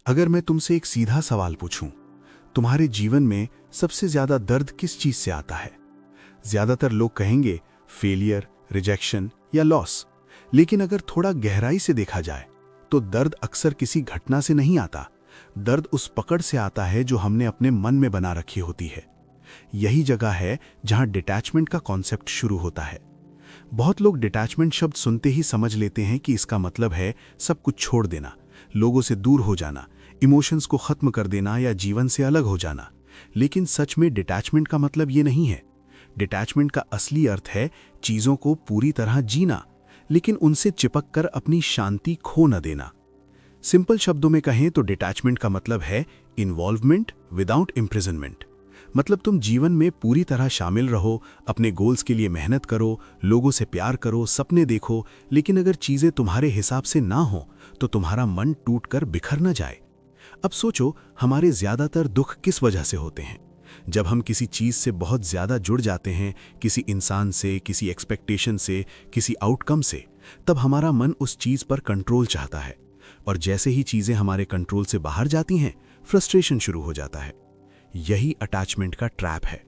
अगर मैं तुमसे एक सीधा सवाल पूछूं, तुम्हारे जीवन में सबसे ज्यादा दर्द किस चीज से आता है? ज्यादातर लोग कहेंगे फेलियर, रिजेक्शन या लॉस। लेकिन अगर थोड़ा गहराई से देखा जाए तो दर्द अक्सर किसी घटना से नहीं आता। दर्द उस पकड़ से आता है जो हमने अपने मन में बना रखी होती है। यही जगह है जहां डिटैचमेंट का कॉन्सेप्ट शुरू होता है। बहुत लोग डिटैचमेंट शब्द सुनते ही समझ लेते हैं कि इसका मतलब है सब कुछ छोड़ देना, लोगों से दूर हो जाना, इमोशंस को खत्म कर देना या जीवन से अलग हो जाना। लेकिन सच में डिटैचमेंट का मतलब ये नहीं है। डिटैचमेंट का असली अर्थ है चीजों को पूरी तरह जीना, लेकिन उनसे चिपक कर अपनी शांति खो न देना। सिंपल शब्दों में कहें तो डिटैचमेंट का मतलब है इन्वॉल्वमेंट विदाउट इम्प्रिजनमेंट। मतलब तुम जीवन में पूरी तरह शामिल रहो, अपने गोल्स के लिए मेहनत करो, लोगों से प्यार करो, सपने देखो, लेकिन अगर चीजें तुम्हारे हिसाब से ना हो तो तुम्हारा मन टूटकर बिखर न जाए। अब सोचो, हमारे ज्यादातर दुख किस वजह से होते हैं? जब हम किसी चीज से बहुत ज्यादा जुड़ जाते हैं, किसी इंसान से, किसी एक्सपेक्टेशन से, किसी आउटकम से, तब हमारा मन उस चीज पर कंट्रोल चाहता है। और जैसे ही चीजें हमारे कंट्रोल से बाहर जाती हैं, फ्रस्ट्रेशन शुरू हो जाता है। यही अटैचमेंट का ट्रैप है।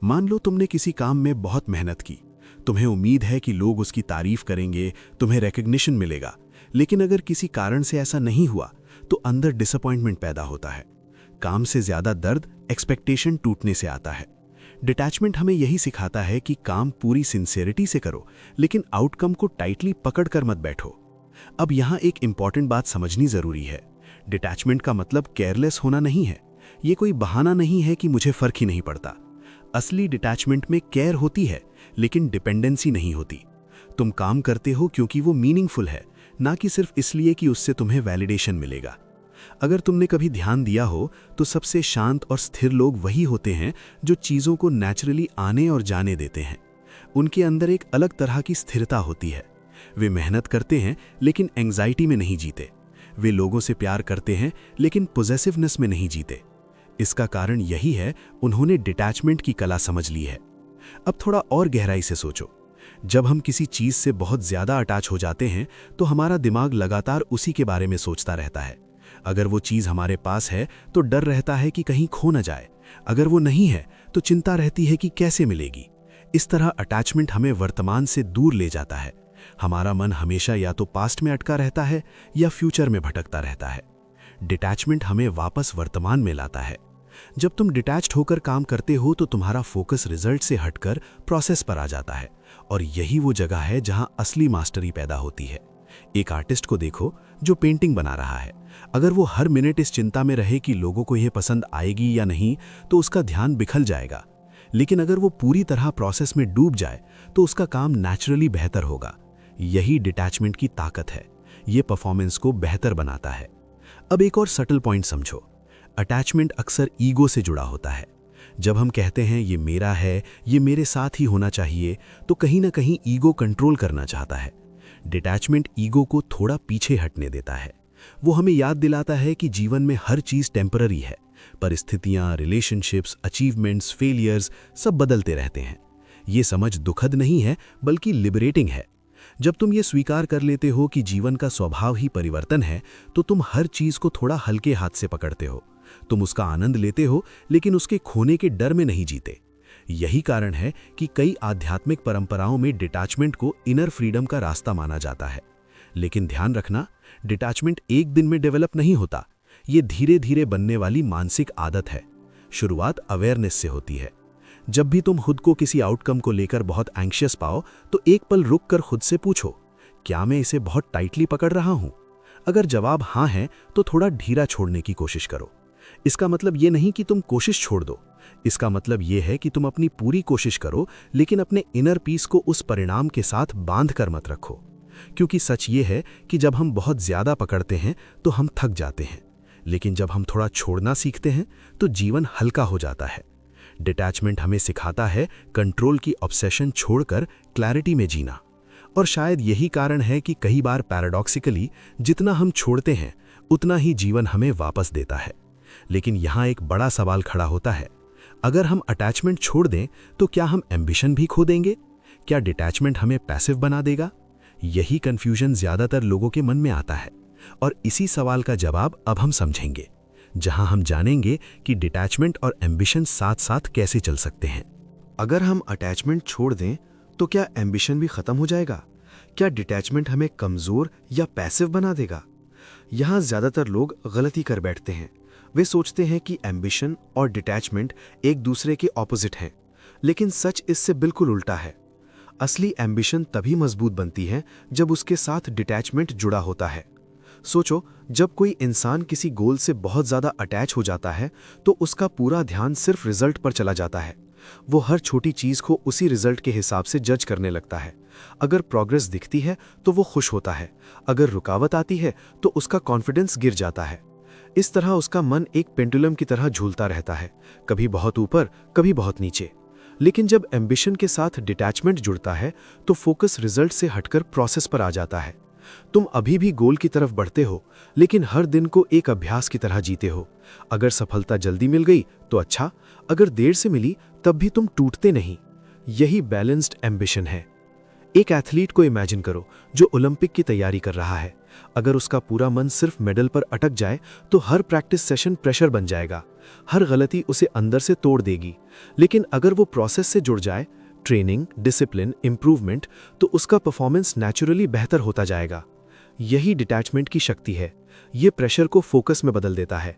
मान लो तुमने किसी काम में बहुत मेहनत की, तुम्हें उम्मीद है कि लोग उसकी तारीफ करेंगे, तुम्हें रिकॉग्निशन मिलेगा। लेकिन अगर किसी कारण से ऐसा नहीं हुआ तो अंदर डिसअपॉइंटमेंट पैदा होता है। काम से ज्यादा दर्द एक्सपेक्टेशन टूटने से आता है। डिटैचमेंट हमें यही सिखाता है कि काम पूरी सिंसियरिटी से करो, लेकिन आउटकम को टाइटली पकड़कर मत बैठो। अब यहां एक इंपॉर्टेंट बात समझनी जरूरी है। डिटैचमेंट का मतलब केयरलेस होना नहीं है। ये कोई बहाना नहीं है कि मुझे फर्क ही नहीं पड़ता। असली डिटैचमेंट में केयर होती है, लेकिन डिपेंडेंसी नहीं होती। तुम काम करते हो क्योंकि वो मीनिंगफुल है, ना कि सिर्फ इसलिए कि उससे तुम्हें वैलिडेशन मिलेगा। अगर तुमने कभी ध्यान दिया हो तो सबसे शांत और स्थिर लोग वही होते हैं जो चीजों को नेचुरली आने और जाने देते हैं। उनके अंदर एक अलग तरह की स्थिरता होती है। वे मेहनत करते हैं लेकिन एंग्जाइटी में नहीं जीते। वे लोगों से प्यार करते हैं लेकिन पॉसेसिवनेस में नहीं जीते। इसका कारण यही है, उन्होंने डिटैचमेंट की कला समझ ली है। अब थोड़ा और गहराई से सोचो। जब हम किसी चीज से बहुत ज्यादा अटैच हो जाते हैं तो हमारा दिमाग लगातार उसी के बारे में सोचता रहता है। अगर वो चीज हमारे पास है तो डर रहता है कि कहीं खो न जाए। अगर वो नहीं है तो चिंता रहती है कि कैसे मिलेगी। इस तरह अटैचमेंट हमें वर्तमान से दूर ले जाता है। हमारा मन हमेशा या तो पास्ट में अटका रहता है या फ्यूचर में भटकता रहता है। डिटैचमेंट हमें वापस वर्तमान में लाता है। जब तुम डिटैच्ड होकर काम करते हो तो तुम्हारा फोकस रिजल्ट से हटकर प्रोसेस पर आ जाता है, और यही वो जगह है जहां असली मास्टरी पैदा होती है। एक आर्टिस्ट को देखो जो पेंटिंग बना रहा है। अगर वो हर मिनट इस चिंता में रहे कि लोगों को यह पसंद आएगी या नहीं, तो उसका ध्यान बिखर जाएगा। लेकिन अगर वो पूरी तरह प्रोसेस में डूब जाए तो उसका काम नेचुरली बेहतर होगा। यही डिटैचमेंट की ताकत है। ये परफॉर्मेंस को बेहतर बनाता है। अब एक और सटल पॉइंट समझो। अटैचमेंट अक्सर ईगो से जुड़ा होता है। जब हम कहते हैं ये मेरा है, ये मेरे साथ ही होना चाहिए, तो कहीं ना कहीं ईगो कंट्रोल करना चाहता है। डिटैचमेंट ईगो को थोड़ा पीछे हटने देता है। वो हमें याद दिलाता है कि जीवन में हर चीज टेम्पररी है। परिस्थितियां, रिलेशनशिप्स, अचीवमेंट्स, फेलियर्स सब बदलते रहते हैं। ये समझ दुखद नहीं है बल्कि लिबरेटिंग है। जब तुम ये स्वीकार कर लेते हो कि जीवन का स्वभाव ही परिवर्तन है, तो तुम हर चीज को थोड़ा हल्के हाथ से पकड़ते हो। तुम उसका आनंद लेते हो लेकिन उसके खोने के डर में नहीं जीते। यही कारण है कि कई आध्यात्मिक परंपराओं में डिटैचमेंट को इनर फ्रीडम का रास्ता माना जाता है। लेकिन ध्यान रखना, डिटैचमेंट एक दिन में डेवलप नहीं होता। ये धीरे धीरे बनने वाली मानसिक आदत है। शुरुआत अवेयरनेस से होती है। जब भी तुम खुद को किसी आउटकम को लेकर बहुत एंग्शियस पाओ तो एक पल रुक कर खुद से पूछो, क्या मैं इसे बहुत टाइटली पकड़ रहा हूं? अगर जवाब हाँ है तो थोड़ा ढीला छोड़ने की कोशिश करो। इसका मतलब ये नहीं कि तुम कोशिश छोड़ दो। इसका मतलब ये है कि तुम अपनी पूरी कोशिश करो, लेकिन अपने इनर पीस को उस परिणाम के साथ बांध कर मत रखो। क्योंकि सच ये है कि जब हम बहुत ज्यादा पकड़ते हैं तो हम थक जाते हैं, लेकिन जब हम थोड़ा छोड़ना सीखते हैं तो जीवन हल्का हो जाता है। डिटैचमेंट हमें सिखाता है कंट्रोल की ऑब्सेशन छोड़कर क्लैरिटी में जीना। और शायद यही कारण है कि कई बार पैराडॉक्सिकली जितना हम छोड़ते हैं उतना ही जीवन हमें वापस देता है। लेकिन यहाँ एक बड़ा सवाल खड़ा होता है, अगर हम अटैचमेंट छोड़ दें तो क्या हम एम्बिशन भी खो देंगे? क्या डिटैचमेंट हमें पैसिव बना देगा? यही कंफ्यूजन ज्यादातर लोगों के मन में आता है। और इसी सवाल का जवाब अब हम समझेंगे, जहां हम जानेंगे कि डिटैचमेंट और एम्बिशन साथ साथ कैसे चल सकते हैं। अगर हम अटैचमेंट छोड़ दें तो क्या एम्बिशन भी खत्म हो जाएगा? क्या डिटैचमेंट हमें कमजोर या पैसिव बना देगा? यहाँ ज्यादातर लोग गलती कर बैठते हैं। वे सोचते हैं कि एम्बिशन और डिटैचमेंट एक दूसरे के ऑपोजिट हैं, लेकिन सच इससे बिल्कुल उल्टा है। असली एम्बिशन तभी मजबूत बनती है जब उसके साथ डिटैचमेंट जुड़ा होता है। सोचो, जब कोई इंसान किसी गोल से बहुत ज्यादा अटैच हो जाता है तो उसका पूरा ध्यान सिर्फ रिजल्ट पर चला जाता है। वो हर छोटी चीज को उसी रिजल्ट के हिसाब से जज करने लगता है। अगर प्रोग्रेस दिखती है तो वो खुश होता है, अगर रुकावट आती है तो उसका कॉन्फिडेंस गिर जाता है। इस तरह उसका मन एक पेंडुलम की तरह झूलता रहता है, कभी बहुत ऊपर कभी बहुत नीचे। लेकिन जब एम्बिशन के साथ डिटैचमेंट जुड़ता है तो फोकस रिजल्ट से हटकर प्रोसेस पर आ जाता है। तुम अभी भी गोल की तरफ बढ़ते हो, लेकिन हर दिन को एक अभ्यास की तरह जीते हो। अगर सफलता जल्दी मिल गई तो अच्छा, अगर देर से मिली तब भी तुम टूटते नहीं। यही बैलेंस्ड एम्बिशन है। एक एथलीट को इमेजिन करो जो ओलंपिक की तैयारी कर रहा है। अगर उसका पूरा मन सिर्फ मेडल पर अटक जाए तो हर प्रैक्टिस सेशन प्रेशर बन जाएगा, हर गलती उसे अंदर से तोड़ देगी। लेकिन अगर वो प्रोसेस से जुड़ जाए, ट्रेनिंग, डिसिप्लिन, इंप्रूवमेंट, तो उसका परफॉर्मेंस नेचुरली बेहतर होता जाएगा। यही डिटैचमेंट की शक्ति है। ये प्रेशर को फोकस में बदल देता है।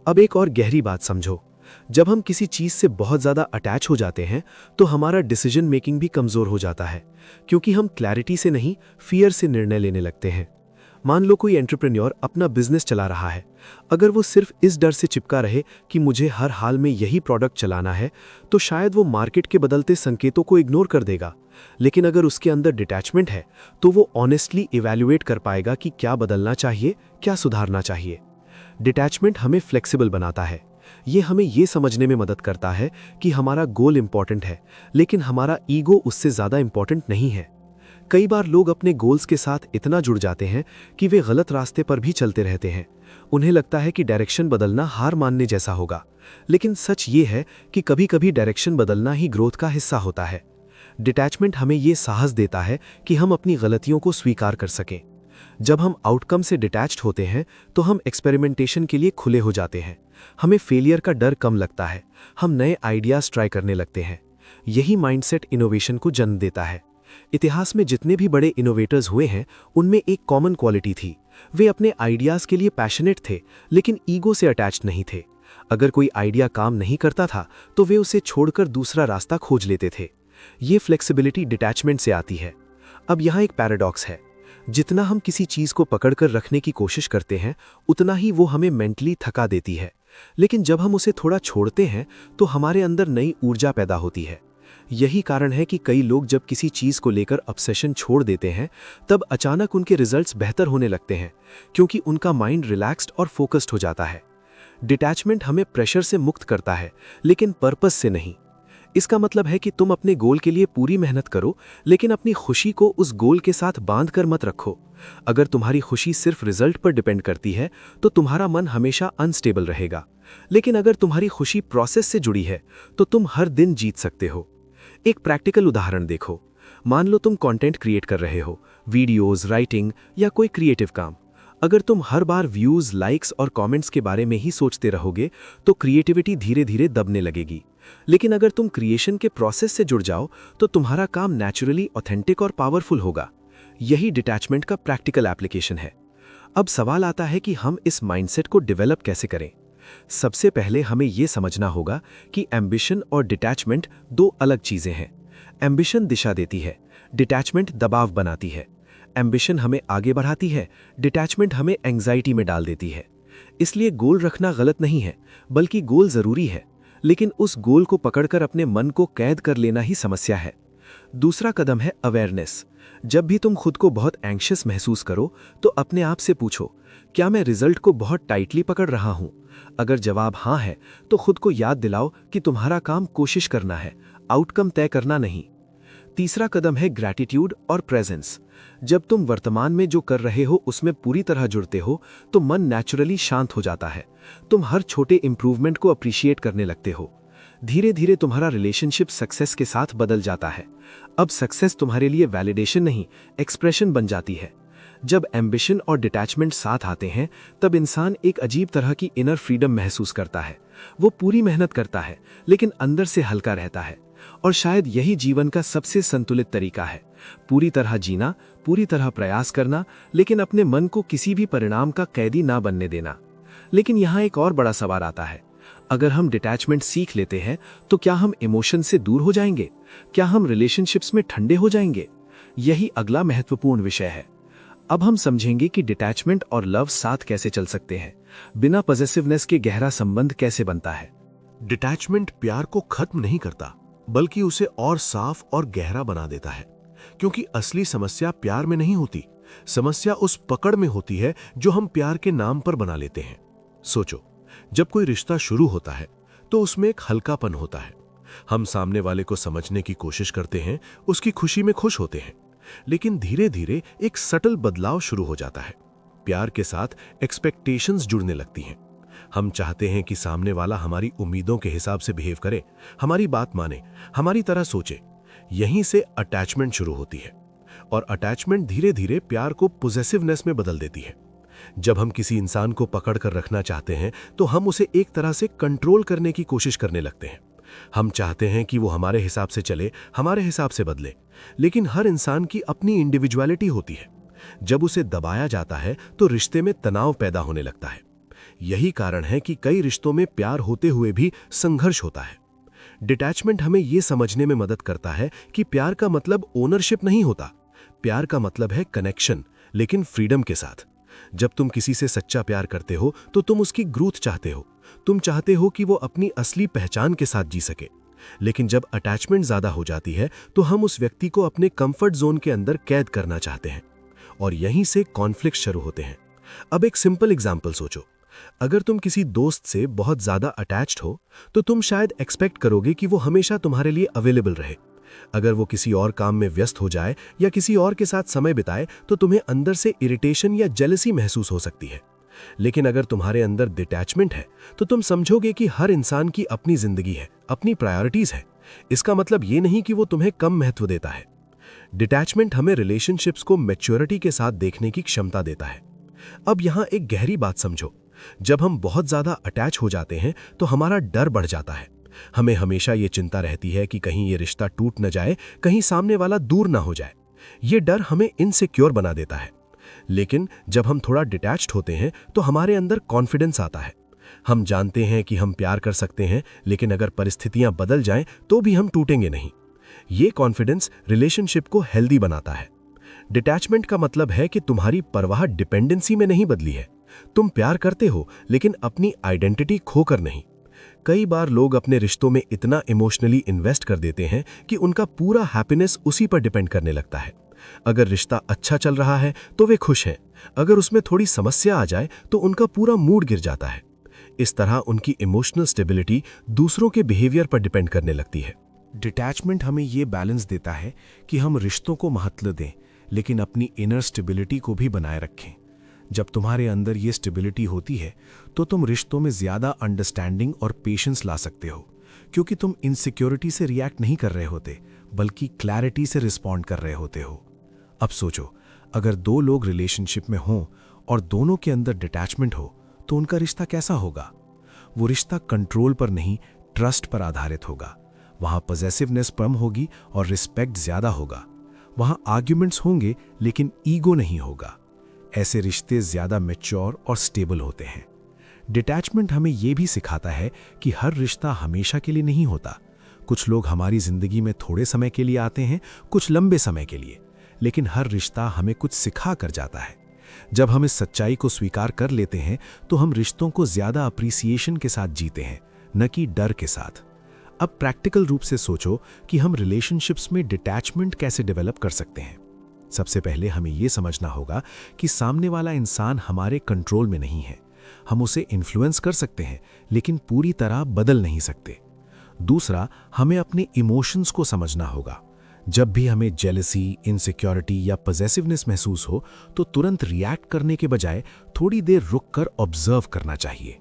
अब एक और गहरी बात समझो, जब हम किसी चीज से बहुत ज्यादा अटैच हो जाते हैं तो हमारा डिसीजन मेकिंग भी कमजोर हो जाता है, क्योंकि हम क्लैरिटी से नहीं, फियर से निर्णय लेने लगते हैं। मान लो कोई एंटरप्रेन्योर अपना बिजनेस चला रहा है। अगर वो सिर्फ इस डर से चिपका रहे कि मुझे हर हाल में यही प्रोडक्ट चलाना है, तो शायद वो मार्केट के बदलते संकेतों को इग्नोर कर देगा। लेकिन अगर उसके अंदर डिटैचमेंट है तो वो ऑनेस्टली इवैल्यूएट कर पाएगा कि क्या बदलना चाहिए, क्या सुधारना चाहिए। डिटैचमेंट हमें फ्लेक्सिबल बनाता है। ये हमें ये समझने में मदद करता है कि हमारा गोल इंपॉर्टेंट है, लेकिन हमारा ईगो उससे ज्यादा इंपॉर्टेंट नहीं है। कई बार लोग अपने गोल्स के साथ इतना जुड़ जाते हैं कि वे गलत रास्ते पर भी चलते रहते हैं। उन्हें लगता है कि डायरेक्शन बदलना हार मानने जैसा होगा, लेकिन सच ये है कि कभी कभी डायरेक्शन बदलना ही ग्रोथ का हिस्सा होता है। डिटैचमेंट हमें ये साहस देता है कि हम अपनी गलतियों को स्वीकार कर सकें। जब हम आउटकम से डिटैच्ड होते हैं तो हम एक्सपेरिमेंटेशन के लिए खुले हो जाते हैं। हमें फेलियर का डर कम लगता है, हम नए आइडियाज ट्राई करने लगते हैं। यही माइंडसेट इनोवेशन को जन्म देता है। इतिहास में जितने भी बड़े इनोवेटर्स हुए हैं, उनमें एक कॉमन क्वालिटी थी। वे अपने आइडियाज के लिए पैशनेट थे, लेकिन ईगो से अटैच्ड नहीं थे। अगर कोई आइडिया काम नहीं करता था तो वे उसे छोड़कर दूसरा रास्ता खोज लेते थे। ये फ्लेक्सिबिलिटी डिटैचमेंट से आती है। अब यहाँ एक पैराडॉक्स है। जितना हम किसी चीज को पकड़कर रखने की कोशिश करते हैं, उतना ही वो हमें मेंटली थका देती है। लेकिन जब हम उसे थोड़ा छोड़ते हैं तो हमारे अंदर नई ऊर्जा पैदा होती है। यही कारण है कि कई लोग जब किसी चीज को लेकर ऑब्सेशन छोड़ देते हैं, तब अचानक उनके रिजल्ट्स बेहतर होने लगते हैं, क्योंकि उनका माइंड रिलैक्स्ड और फोकस्ड हो जाता है। डिटैचमेंट हमें प्रेशर से मुक्त करता है, लेकिन पर्पस से नहीं। इसका मतलब है कि तुम अपने गोल के लिए पूरी मेहनत करो, लेकिन अपनी खुशी को उस गोल के साथ बांध कर मत रखो। अगर तुम्हारी खुशी सिर्फ रिजल्ट पर डिपेंड करती है तो तुम्हारा मन हमेशा अनस्टेबल रहेगा। लेकिन अगर तुम्हारी खुशी प्रोसेस से जुड़ी है तो तुम हर दिन जीत सकते हो। एक प्रैक्टिकल उदाहरण देखो। मान लो तुम कंटेंट क्रिएट कर रहे हो, वीडियोस, राइटिंग या कोई क्रिएटिव काम। अगर तुम हर बार व्यूज, लाइक्स और कमेंट्स के बारे में ही सोचते रहोगे तो क्रिएटिविटी धीरे धीरे दबने लगेगी। लेकिन अगर तुम क्रिएशन के प्रोसेस से जुड़ जाओ तो तुम्हारा काम नेचुरली ऑथेंटिक और पावरफुल होगा। यही डिटैचमेंट का प्रैक्टिकल एप्लीकेशन है। अब सवाल आता है कि हम इस माइंडसेट को डेवलप कैसे करें। सबसे पहले हमें यह समझना होगा कि एम्बिशन और डिटैचमेंट दो अलग चीजें हैं। एम्बिशन दिशा देती है, डिटैचमेंट दबाव बनाती है। एम्बिशन हमें आगे बढ़ाती है, डिटैचमेंट हमें एंग्जाइटी में डाल देती है। इसलिए गोल रखना गलत नहीं है, बल्कि गोल जरूरी है, लेकिन उस गोल को पकड़कर अपने मन को कैद कर लेना ही समस्या है। दूसरा कदम है अवेयरनेस। जब भी तुम खुद को बहुत एंग्शियस महसूस करो तो अपने आप से पूछो, क्या मैं रिजल्ट को बहुत टाइटली पकड़ रहा हूं? अगर जवाब हाँ है तो खुद को याद दिलाओ कि तुम्हारा काम कोशिश करना है, आउटकम तय करना नहीं। तीसरा कदम है ग्रैटिट्यूड और प्रेजेंस। जब तुम वर्तमान में जो कर रहे हो उसमें पूरी तरह जुड़ते हो तो मन नेचुरली शांत हो जाता है। तुम हर छोटे इंप्रूवमेंट को अप्रिशिएट करने लगते हो। धीरे धीरे तुम्हारा रिलेशनशिप सक्सेस के साथ बदल जाता है। अब सक्सेस तुम्हारे लिए वैलिडेशन नहीं, एक्सप्रेशन बन जाती है। जब एम्बिशन और डिटैचमेंट साथ आते हैं तब इंसान एक अजीब तरह की इनर फ्रीडम महसूस करता है। वो पूरी मेहनत करता है लेकिन अंदर से हल्का रहता है, और शायद यही जीवन का सबसे संतुलित तरीका है। पूरी तरह जीना, पूरी तरह प्रयास करना, लेकिन अपने मन को किसी भी परिणाम का कैदी ना बनने देना। लेकिन यहाँ एक और बड़ा सवाल आता है, अगर हम डिटैचमेंट सीख लेते हैं तो क्या हम इमोशन से दूर हो जाएंगे? क्या हम रिलेशनशिप्स में ठंडे हो जाएंगे? यही अगला महत्वपूर्ण विषय है। अब हम समझेंगे कि डिटैचमेंट और लव साथ कैसे चल सकते हैं, बिना पॉसेसिवनेस के गहरा संबंध कैसे बनता है। डिटैचमेंट प्यार को खत्म नहीं करता, बल्कि उसे और साफ और गहरा बना देता है। क्योंकि असली समस्या प्यार में नहीं होती, समस्या उस पकड़ में होती है जो हम प्यार के नाम पर बना लेते हैं। सोचो, जब कोई रिश्ता शुरू होता है तो उसमें एक हल्कापन होता है। हम सामने वाले को समझने की कोशिश करते हैं, उसकी खुशी में खुश होते हैं। लेकिन धीरे धीरे एक सटल बदलाव शुरू हो जाता है। प्यार के साथ एक्सपेक्टेशंस जुड़ने लगती हैं। हम चाहते हैं कि सामने वाला हमारी उम्मीदों के हिसाब से बिहेव करे, हमारी बात माने, हमारी तरह सोचे। यहीं से अटैचमेंट शुरू होती है, और अटैचमेंट धीरे धीरे प्यार को पॉसेसिवनेस में बदल देती है। जब हम किसी इंसान को पकड़ कर रखना चाहते हैं तो हम उसे एक तरह से कंट्रोल करने की कोशिश करने लगते हैं। हम चाहते हैं कि वो हमारे हिसाब से चले, हमारे हिसाब से बदले। लेकिन हर इंसान की अपनी इंडिविजुअलिटी होती है। जब उसे दबाया जाता है तो रिश्ते में तनाव पैदा होने लगता है। यही कारण है कि कई रिश्तों में प्यार होते हुए भी संघर्ष होता है। डिटैचमेंट हमें यह समझने में मदद करता है कि प्यार का मतलब ओनरशिप नहीं होता। प्यार का मतलब है कनेक्शन, लेकिन फ्रीडम के साथ। जब तुम किसी से सच्चा प्यार करते हो तो तुम उसकी ग्रोथ चाहते हो। तुम चाहते हो कि वो अपनी असली पहचान के साथ जी सके। लेकिन जब अटैचमेंट ज्यादा हो जाती है तो हम उस व्यक्ति को अपने कंफर्ट जोन के अंदर कैद करना चाहते हैं, और यहीं से कॉन्फ्लिक्ट शुरू होते हैं। अब एक सिंपल एग्जाम्पल सोचो। अगर तुम किसी दोस्त से बहुत ज्यादा अटैच्ड हो तो तुम शायद एक्सपेक्ट करोगे कि वो हमेशा तुम्हारे लिए अवेलेबल रहे। अगर वो किसी और काम में व्यस्त हो जाए या किसी और के साथ समय बिताए तो तुम्हें अंदर से इरिटेशन या जेलसी महसूस हो सकती है। लेकिन अगर तुम्हारे अंदर डिटैचमेंट है तो तुम समझोगे कि हर इंसान की अपनी जिंदगी है, अपनी प्रायोरिटीज है। इसका मतलब ये नहीं कि वो तुम्हें कम महत्व देता है। डिटैचमेंट हमें रिलेशनशिप्स को मैच्योरिटी के साथ देखने की क्षमता देता है। अब यहाँ एक गहरी बात समझो। जब हम बहुत ज्यादा अटैच हो जाते हैं तो हमारा डर बढ़ जाता है। हमें हमेशा ये चिंता रहती है कि कहीं ये रिश्ता टूट न जाए, कहीं सामने वाला दूर ना हो जाए। ये डर हमें इनसिक्योर बना देता है। लेकिन जब हम थोड़ा डिटैच्ड होते हैं तो हमारे अंदर कॉन्फिडेंस आता है। हम जानते हैं कि हम प्यार कर सकते हैं, लेकिन अगर परिस्थितियां बदल जाएं तो भी हम टूटेंगे नहीं। ये कॉन्फिडेंस रिलेशनशिप को हेल्दी बनाता है। डिटैचमेंट का मतलब है कि तुम्हारी परवाह डिपेंडेंसी में नहीं बदली है। तुम प्यार करते हो, लेकिन अपनी आइडेंटिटी खोकर नहीं। कई बार लोग अपने रिश्तों में इतना इमोशनली इन्वेस्ट कर देते हैं कि उनका पूरा हैप्पीनेस उसी पर डिपेंड करने लगता है। अगर रिश्ता अच्छा चल रहा है तो वे खुश हैं, अगर उसमें थोड़ी समस्या आ जाए तो उनका पूरा मूड गिर जाता है। इस तरह उनकी इमोशनल स्टेबिलिटी दूसरों के बिहेवियर पर डिपेंड करने लगती है। डिटैचमेंट हमें ये बैलेंस देता है कि हम रिश्तों को महत्व दें, लेकिन अपनी इनर स्टेबिलिटी को भी बनाए रखें। जब तुम्हारे अंदर ये स्टेबिलिटी होती है तो तुम रिश्तों में ज्यादा अंडरस्टैंडिंग और पेशेंस ला सकते हो, क्योंकि तुम इनसिक्योरिटी से रिएक्ट नहीं कर रहे होते, बल्कि क्लैरिटी से रिस्पॉन्ड कर रहे होते हो। अब सोचो, अगर दो लोग रिलेशनशिप में हों और दोनों के अंदर डिटैचमेंट हो तो उनका रिश्ता कैसा होगा? वो रिश्ता कंट्रोल पर नहीं, ट्रस्ट पर आधारित होगा। वहां पॉसेसिवनेस कम होगी और रिस्पेक्ट ज्यादा होगा। वहां आर्ग्यूमेंट्स होंगे लेकिन ईगो नहीं होगा। ऐसे रिश्ते ज्यादा मैच्योर और स्टेबल होते हैं। डिटैचमेंट हमें यह भी सिखाता है कि हर रिश्ता हमेशा के लिए नहीं होता। कुछ लोग हमारी जिंदगी में थोड़े समय के लिए आते हैं, कुछ लंबे समय के लिए, लेकिन हर रिश्ता हमें कुछ सिखा कर जाता है। जब हम इस सच्चाई को स्वीकार कर लेते हैं तो हम रिश्तों को ज्यादा अप्रिसिएशन के साथ जीते हैं, न कि डर के साथ। अब प्रैक्टिकल रूप से सोचो कि हम रिलेशनशिप्स में डिटैचमेंट कैसे डेवलप कर सकते हैं। सबसे पहले हमें यह समझना होगा कि सामने वाला इंसान हमारे कंट्रोल में नहीं है। हम उसे इन्फ्लुएंस कर सकते हैं, लेकिन पूरी तरह बदल नहीं सकते। दूसरा, हमें अपने इमोशंस को समझना होगा। जब भी हमें जेलसी, इनसिक्योरिटी या पॉसेसिवनेस महसूस हो तो तुरंत रिएक्ट करने के बजाय थोड़ी देर रुककर ऑब्जर्व करना चाहिए।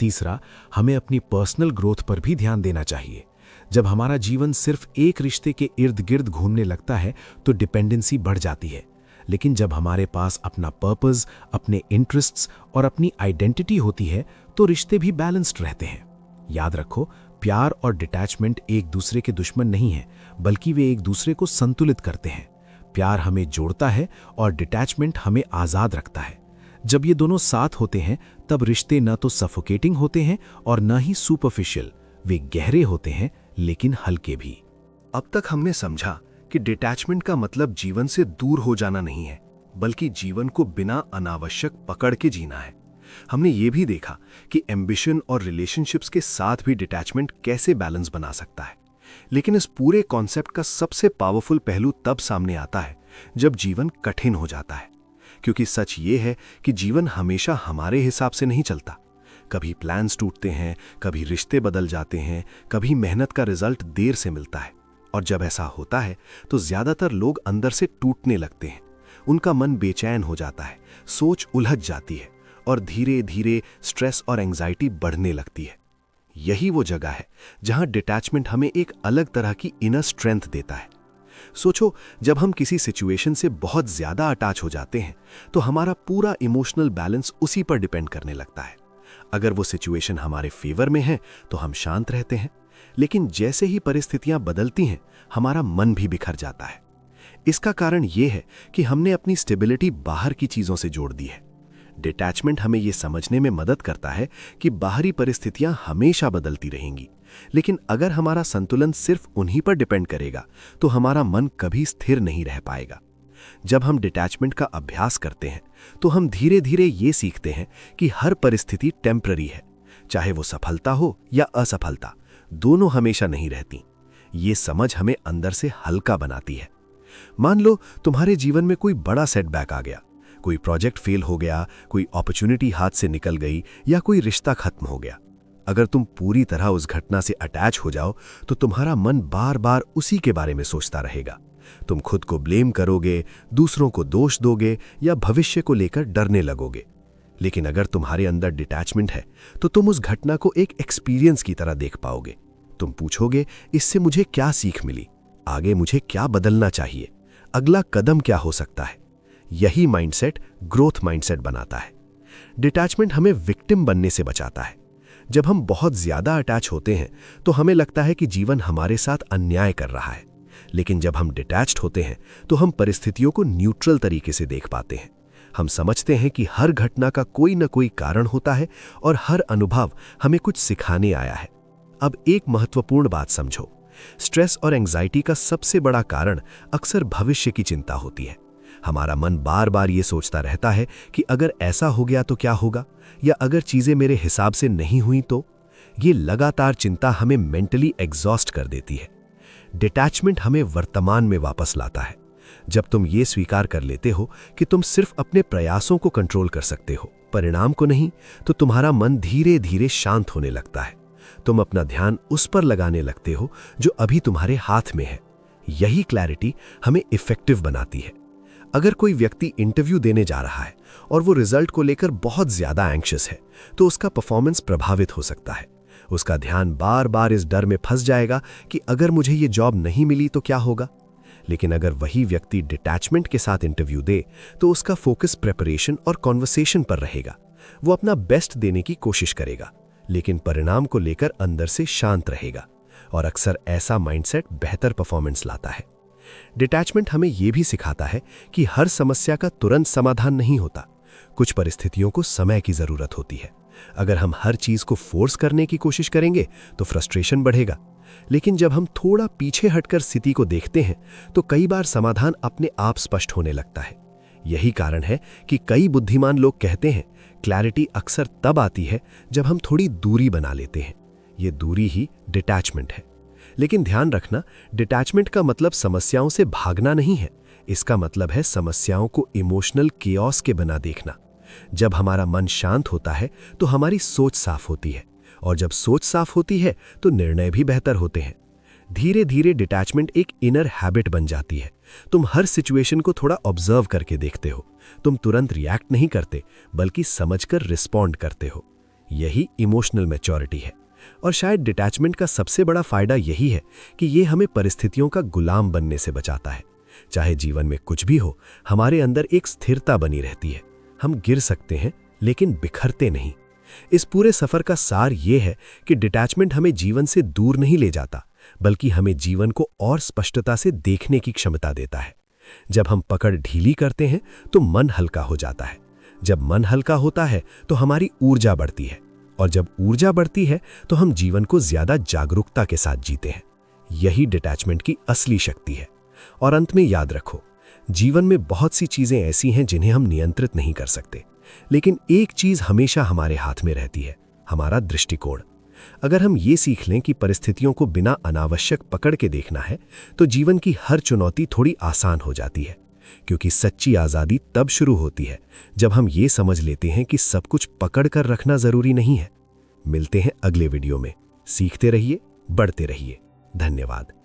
तीसरा, हमें अपनी पर्सनल ग्रोथ पर भी ध्यान देना चाहिए। जब हमारा जीवन सिर्फ एक रिश्ते के इर्द गिर्द घूमने लगता है तो डिपेंडेंसी बढ़ जाती है, लेकिन जब हमारे पास अपना पर्पस, अपने इंटरेस्ट्स और अपनी आइडेंटिटी होती है तो रिश्ते भी बैलेंस्ड रहते हैं। याद रखो, प्यार और डिटैचमेंट एक दूसरे के दुश्मन नहीं हैं, बल्कि वे एक दूसरे को संतुलित करते हैं। प्यार हमें जोड़ता है और डिटैचमेंट हमें आज़ाद रखता है। जब ये दोनों साथ होते हैं तब रिश्ते न तो सफोकेटिंग होते हैं और न ही सुपरफिशियल। वे गहरे होते हैं लेकिन हल्के भी। अब तक हमने समझा कि डिटैचमेंट का मतलब जीवन से दूर हो जाना नहीं है, बल्कि जीवन को बिना अनावश्यक पकड़ के जीना है। हमने ये भी देखा कि एम्बिशन और रिलेशनशिप्स के साथ भी डिटैचमेंट कैसे बैलेंस बना सकता है। लेकिन इस पूरे कॉन्सेप्ट का सबसे पावरफुल पहलू तब सामने आता है जब जीवन कठिन हो जाता है, क्योंकि सच ये है कि जीवन हमेशा हमारे हिसाब से नहीं चलता। कभी प्लान्स टूटते हैं, कभी रिश्ते बदल जाते हैं, कभी मेहनत का रिजल्ट देर से मिलता है। और जब ऐसा होता है तो ज्यादातर लोग अंदर से टूटने लगते हैं। उनका मन बेचैन हो जाता है, सोच उलझ जाती है और धीरे धीरे स्ट्रेस और एंजाइटी बढ़ने लगती है। यही वो जगह है जहां डिटैचमेंट हमें एक अलग तरह की इनर स्ट्रेंथ देता है। सोचो, जब हम किसी सिचुएशन से बहुत ज्यादा अटैच हो जाते हैं तो हमारा पूरा इमोशनल बैलेंस उसी पर डिपेंड करने लगता है। अगर वो सिचुएशन हमारे फेवर में है तो हम शांत रहते हैं, लेकिन जैसे ही परिस्थितियां बदलती हैं हमारा मन भी बिखर जाता है। इसका कारण यह है कि हमने अपनी स्टेबिलिटी बाहर की चीजों से जोड़ दी है। डिटैचमेंट हमें यह समझने में मदद करता है कि बाहरी परिस्थितियां हमेशा बदलती रहेंगी, लेकिन अगर हमारा संतुलन सिर्फ उन्हीं पर डिपेंड करेगा तो हमारा मन कभी स्थिर नहीं रह पाएगा। जब हम डिटैचमेंट का अभ्यास करते हैं तो हम धीरे धीरे ये सीखते हैं कि हर परिस्थिति टेम्पररी है, चाहे वो सफलता हो या असफलता, दोनों हमेशा नहीं रहती। ये समझ हमें अंदर से हल्का बनाती है। मान लो तुम्हारे जीवन में कोई बड़ा सेटबैक आ गया, कोई प्रोजेक्ट फेल हो गया, कोई अपॉर्चुनिटी हाथ से निकल गई या कोई रिश्ता खत्म हो गया। अगर तुम पूरी तरह उस घटना से अटैच हो जाओ तो तुम्हारा मन बार बार उसी के बारे में सोचता रहेगा। तुम खुद को ब्लेम करोगे, दूसरों को दोष दोगे या भविष्य को लेकर डरने लगोगे। लेकिन अगर तुम्हारे अंदर डिटैचमेंट है तो तुम उस घटना को एक एक्सपीरियंस की तरह देख पाओगे। तुम पूछोगे, इससे मुझे क्या सीख मिली, आगे मुझे क्या बदलना चाहिए, अगला कदम क्या हो सकता है। यही माइंडसेट ग्रोथ माइंडसेट बनाता है। डिटैचमेंट हमें विक्टिम बनने से बचाता है। जब हम बहुत ज्यादा अटैच होते हैं तो हमें लगता है कि जीवन हमारे साथ अन्याय कर रहा है, लेकिन जब हम डिटैच्ड होते हैं तो हम परिस्थितियों को न्यूट्रल तरीके से देख पाते हैं। हम समझते हैं कि हर घटना का कोई न कोई कारण होता है और हर अनुभव हमें कुछ सिखाने आया है। अब एक महत्वपूर्ण बात समझो, स्ट्रेस और एंजाइटी का सबसे बड़ा कारण अक्सर भविष्य की चिंता होती है। हमारा मन बार बार ये सोचता रहता है कि अगर ऐसा हो गया तो क्या होगा, या अगर चीजें मेरे हिसाब से नहीं हुई तो। ये लगातार चिंता हमें मेंटली एग्जॉस्ट कर देती है। डिटैचमेंट हमें वर्तमान में वापस लाता है। जब तुम ये स्वीकार कर लेते हो कि तुम सिर्फ अपने प्रयासों को कंट्रोल कर सकते हो, परिणाम को नहीं, तो तुम्हारा मन धीरे धीरे शांत होने लगता है। तुम अपना ध्यान उस पर लगाने लगते हो जो अभी तुम्हारे हाथ में है। यही क्लैरिटी हमें इफेक्टिव बनाती है। अगर कोई व्यक्ति इंटरव्यू देने जा रहा है और वो रिजल्ट को लेकर बहुत ज्यादा एंग्शियस है तो उसका परफॉर्मेंस प्रभावित हो सकता है। उसका ध्यान बार बार इस डर में फंस जाएगा कि अगर मुझे ये जॉब नहीं मिली तो क्या होगा। लेकिन अगर वही व्यक्ति डिटैचमेंट के साथ इंटरव्यू दे तो उसका फोकस प्रिपरेशन और कॉन्वर्सेशन पर रहेगा। वो अपना बेस्ट देने की कोशिश करेगा, लेकिन परिणाम को लेकर अंदर से शांत रहेगा। और अक्सर ऐसा माइंडसेट बेहतर परफॉर्मेंस लाता है। डिटैचमेंट हमें यह भी सिखाता है कि हर समस्या का तुरंत समाधान नहीं होता। कुछ परिस्थितियों को समय की जरूरत होती है। अगर हम हर चीज को फोर्स करने की कोशिश करेंगे तो फ्रस्ट्रेशन बढ़ेगा, लेकिन जब हम थोड़ा पीछे हटकर स्थिति को देखते हैं तो कई बार समाधान अपने आप स्पष्ट होने लगता है। यही कारण है कि कई बुद्धिमान लोग कहते हैं क्लैरिटी अक्सर तब आती है जब हम थोड़ी दूरी बना लेते हैं। ये दूरी ही डिटैचमेंट है। लेकिन ध्यान रखना, डिटैचमेंट का मतलब समस्याओं से भागना नहीं है। इसका मतलब है समस्याओं को इमोशनल केओस के बना देखना। जब हमारा मन शांत होता है तो हमारी सोच साफ होती है, और जब सोच साफ होती है तो निर्णय भी बेहतर होते हैं। धीरे धीरे डिटैचमेंट एक इनर हैबिट बन जाती है। तुम हर सिचुएशन को थोड़ा ऑब्जर्व करके देखते हो। तुम तुरंत रिएक्ट नहीं करते, बल्कि समझकर रिस्पॉन्ड करते हो। यही इमोशनल मैच्योरिटी है। और शायद डिटैचमेंट का सबसे बड़ा फायदा यही है कि ये हमें परिस्थितियों का गुलाम बनने से बचाता है। चाहे जीवन में कुछ भी हो, हमारे अंदर एक स्थिरता बनी रहती है। हम गिर सकते हैं लेकिन बिखरते नहीं। इस पूरे सफर का सार ये है कि डिटैचमेंट हमें जीवन से दूर नहीं ले जाता, बल्कि हमें जीवन को और स्पष्टता से देखने की क्षमता देता है। जब हम पकड़ ढीली करते हैं तो मन हल्का हो जाता है। जब मन हल्का होता है तो हमारी ऊर्जा बढ़ती है, और जब ऊर्जा बढ़ती है तो हम जीवन को ज्यादा जागरूकता के साथ जीते हैं। यही डिटैचमेंट की असली शक्ति है। और अंत में याद रखो, जीवन में बहुत सी चीजें ऐसी हैं जिन्हें हम नियंत्रित नहीं कर सकते, लेकिन एक चीज हमेशा हमारे हाथ में रहती है, हमारा दृष्टिकोण। अगर हम ये सीख लें कि परिस्थितियों को बिना अनावश्यक पकड़ के देखना है, तो जीवन की हर चुनौती थोड़ी आसान हो जाती है। क्योंकि सच्ची आजादी तब शुरू होती है जब हम ये समझ लेते हैं कि सब कुछ पकड़ कर रखना जरूरी नहीं है। मिलते हैं अगले वीडियो में। सीखते रहिए, बढ़ते रहिए। धन्यवाद।